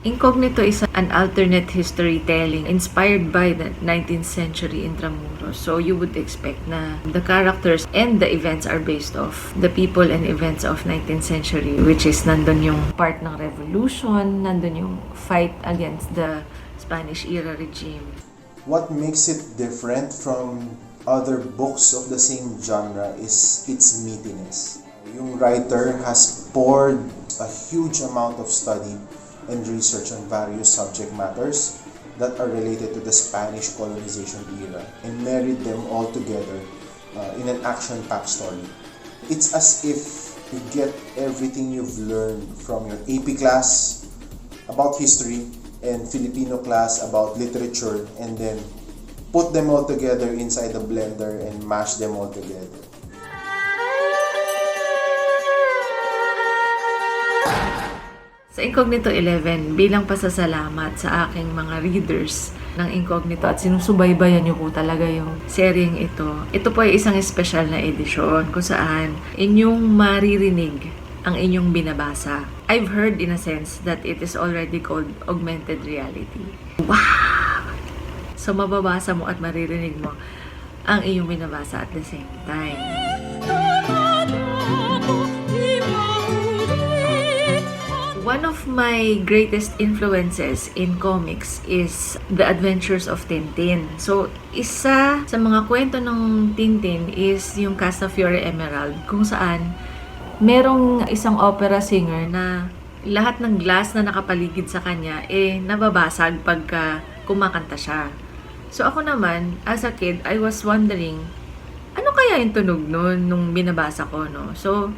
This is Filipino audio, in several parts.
Incognito is an alternate history telling inspired by the 19th century Intramuros. So you would expect na the characters and the events are based off the people and events of 19th century, which is nandun yung part ng revolution, nandun yung fight against the Spanish era regime. What makes it different from other books of the same genre is its meatiness. Yung writer has poured a huge amount of study and research on various subject matters that are related to the Spanish colonization era and married them all together in an action-packed story. It's as if you get everything you've learned from your AP class about history and Filipino class about literature and then put them all together inside the blender and mash them all together. Sa Incognito 11, bilang pasasalamat sa aking mga readers ng Incognito at sinusubaybayan niyo po talaga yung seryeng ito. Ito po ay isang espesyal na edisyon kung saan inyong maririnig ang inyong binabasa. I've heard in a sense that it is already called augmented reality. Wow! So mababasa mo at maririnig mo ang inyong binabasa at the same time. One of my greatest influences in comics is The Adventures of Tintin. So, isa sa mga kwento ng Tintin is yung Castafiore Emerald, kung saan merong isang opera singer na lahat ng glass na nakapaligid sa kanya nababasag pagka kumakanta siya. So, ako naman, as a kid, I was wondering, ano kaya yung tunog nun nung binabasa ko, no? So,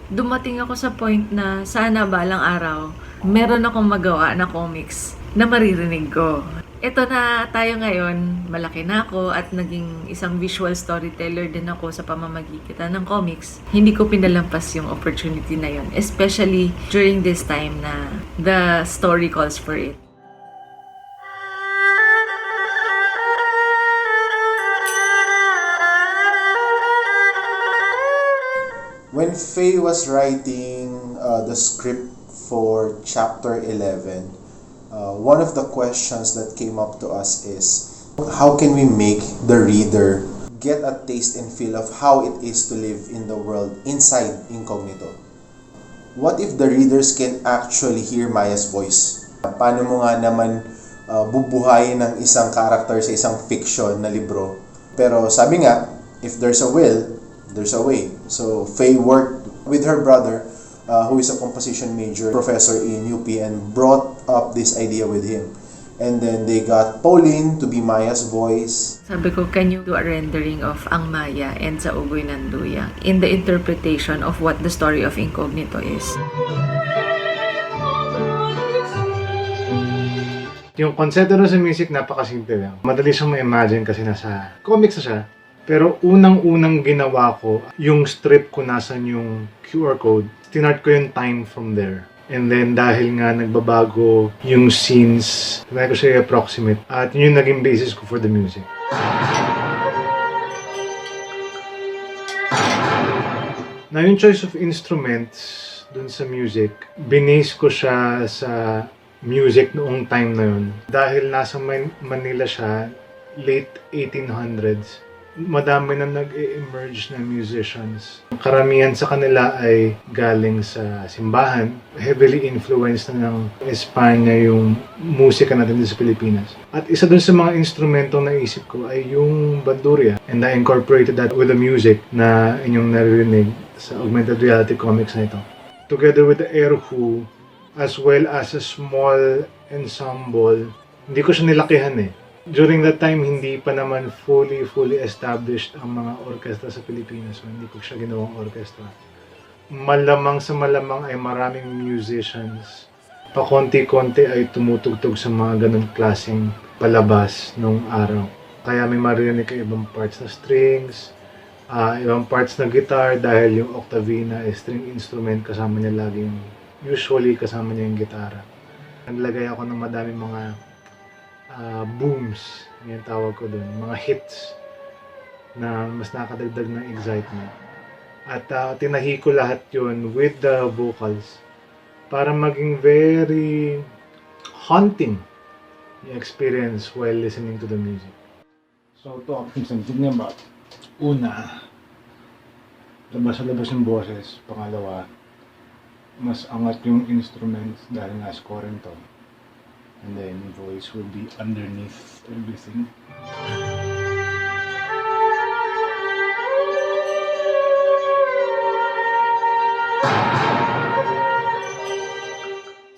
dumating ako sa point na sana balang araw meron akong magawa na comics na maririnig ko. Ito na tayo ngayon, malaki na ako at naging isang visual storyteller din ako sa pamamagitan ng comics. Hindi ko pinalampas yung opportunity na yon, especially during this time na the story calls for it. When Faye was writing the script for chapter 11, one of the questions that came up to us is, how can we make the reader get a taste and feel of how it is to live in the world inside Incognito? What if the readers can actually hear Maya's voice? Paano mo nga naman bubuhayin ng isang character sa isang fiction na libro? Pero sabi nga, if there's a will, there's a way. So Faye worked with her brother, who is a composition major professor in UP, and brought up this idea with him. And then they got Pauline to be Maya's voice. Sabi ko, can you do a rendering of Ang Maya and Sa Ugoy ng Duyang in the interpretation of what the story of Incognito is? Yung konsepto sa music, napakasimple lang. Madali siyang ma-imagine kasi nasa comics na siya. Pero unang-unang ginawa ko, yung strip ko nasan yung QR code, tinart ko yung time from there. And then dahil nga nagbabago yung scenes, tinry ko siya approximate. At yun yung naging basis ko for the music. Na yung choice of instruments dun sa music, binase ko siya sa music noong time na yun. Dahil nasa Manila siya, late 1800s. Madami na nag-emerge na musicians. Karamihan sa kanila ay galing sa simbahan. Heavily influenced na ng Espanya yung musika natin sa Pilipinas. At isa dun sa mga instrumentong naisip ko ay yung bandurria. And I incorporated that with the music na inyong naririnig sa augmented reality comics na ito. Together with the air who, as well as a small ensemble, hindi ko siya nilakihan eh. During that time, hindi pa naman fully established ang mga orkestra sa Pilipinas. So, hindi ko siya ginawang orkestra. Malamang sa malamang ay maraming musicians. Pakonti-konti ay tumutugtog sa mga ganun klaseng palabas nung araw. Kaya may marinig ka ibang parts na strings, ibang parts na guitar dahil yung octavina ay string instrument, kasama niya lagi yung, usually kasama niya yung gitara. Naglagay ako ng madaming mga booms, yung tawag ko dun, mga hits na mas nakadagdag ng excitement. At tinahi ko lahat yun with the vocals para maging very haunting yung experience while listening to the music. So, ito ang sensitive niya ba? Una, labas yung boses. Pangalawa, mas angat yung instruments dahil nga scoring to. And then, voice will be underneath everything.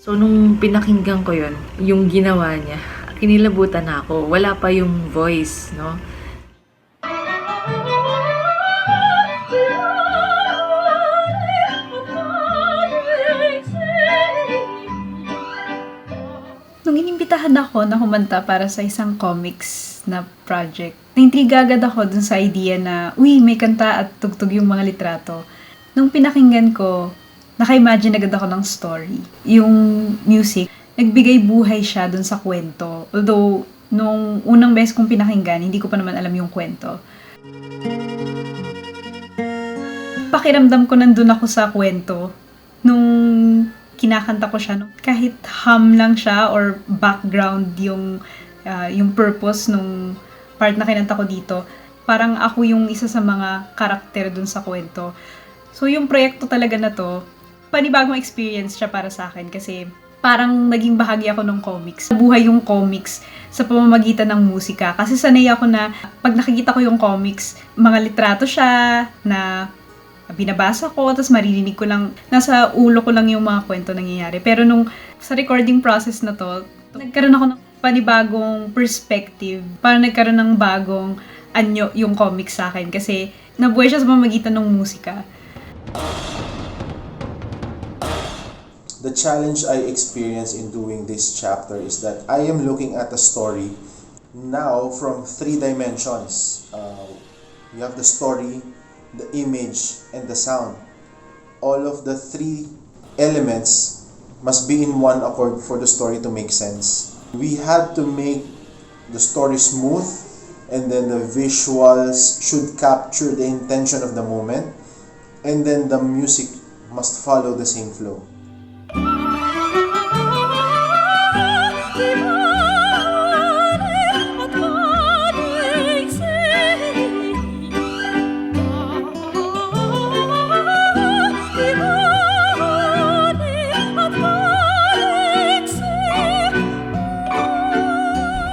So, nung pinakinggan ko yun, yung ginawa niya, kinilabutan na ako. Wala pa yung voice, no? Nung inimbitahan ako na humanta para sa isang comics na project, naintriga agad ako dun sa idea na, uy, may kanta at tugtog yung mga litrato. Nung pinakinggan ko, naka-imagine agad ako ng story. Yung music, nagbigay buhay siya dun sa kwento. Although, nung unang beses kong pinakinggan, hindi ko pa naman alam yung kwento. Pakiramdam ko nandun ako sa kwento. Nung kinakanta ko siya, kahit hum lang siya or background yung purpose nung part na kinanta ko dito, parang ako yung isa sa mga karakter dun sa kwento. So, yung proyekto talaga na to, panibagong experience siya para sa akin kasi parang naging bahagi ako ng comics. Buhay yung comics sa pamamagitan ng musika. Kasi sanay ako na pag nakikita ko yung comics, mga litrato siya na binabasa ko, tapos maririnig ko lang, nasa ulo ko lang yung mga kwento nangyayari. Pero nung sa recording process na to, nagkaroon ako ng panibagong perspective. Parang nagkaroon ng bagong anyo yung comics sa akin kasi nabuhay siya sa pamamagitan ng musika. The challenge I experienced in doing this chapter is that I am looking at a story now from 3 dimensions. You have the story, the image, and the sound. All of the 3 elements must be in one accord for the story to make sense. We had to make the story smooth, and then the visuals should capture the intention of the moment, and then the music must follow the same flow.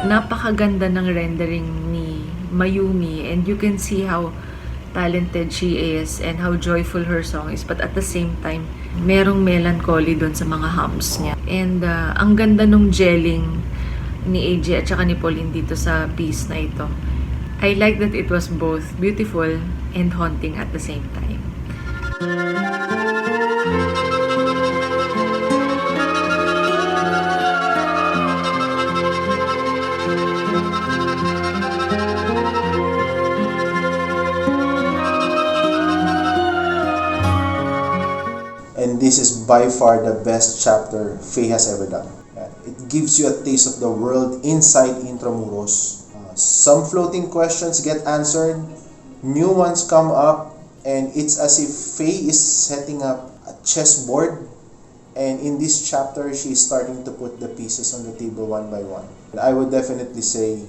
Napakaganda ng rendering ni Mayumi, and you can see how talented she is and how joyful her song is, but at the same time merong melancholy doon sa mga hums niya. And ang ganda nung gelling ni AJ at saka ni Pauline dito sa piece na ito. I like that it was both beautiful and haunting at the same time. And this is by far the best chapter Faye has ever done. It gives you a taste of the world inside Intramuros. Some floating questions get answered, new ones come up, and it's as if Faye is setting up a chessboard, and in this chapter she is starting to put the pieces on the table one by one. I would definitely say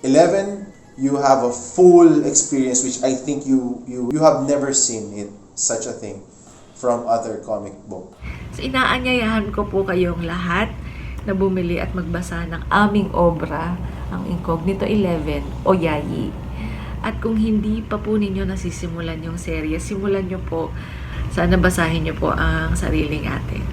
11, you have a full experience which I think you have never seen it, such a thing, from other comic book. So, inaanyayahan ko po kayong lahat na bumili at magbasa ng aming obra, ang Incognito 11, Oyayi. At kung hindi pa po ninyo nasisimulan yung serye, simulan nyo po. Sana basahin nyo po ang Sariling Ate.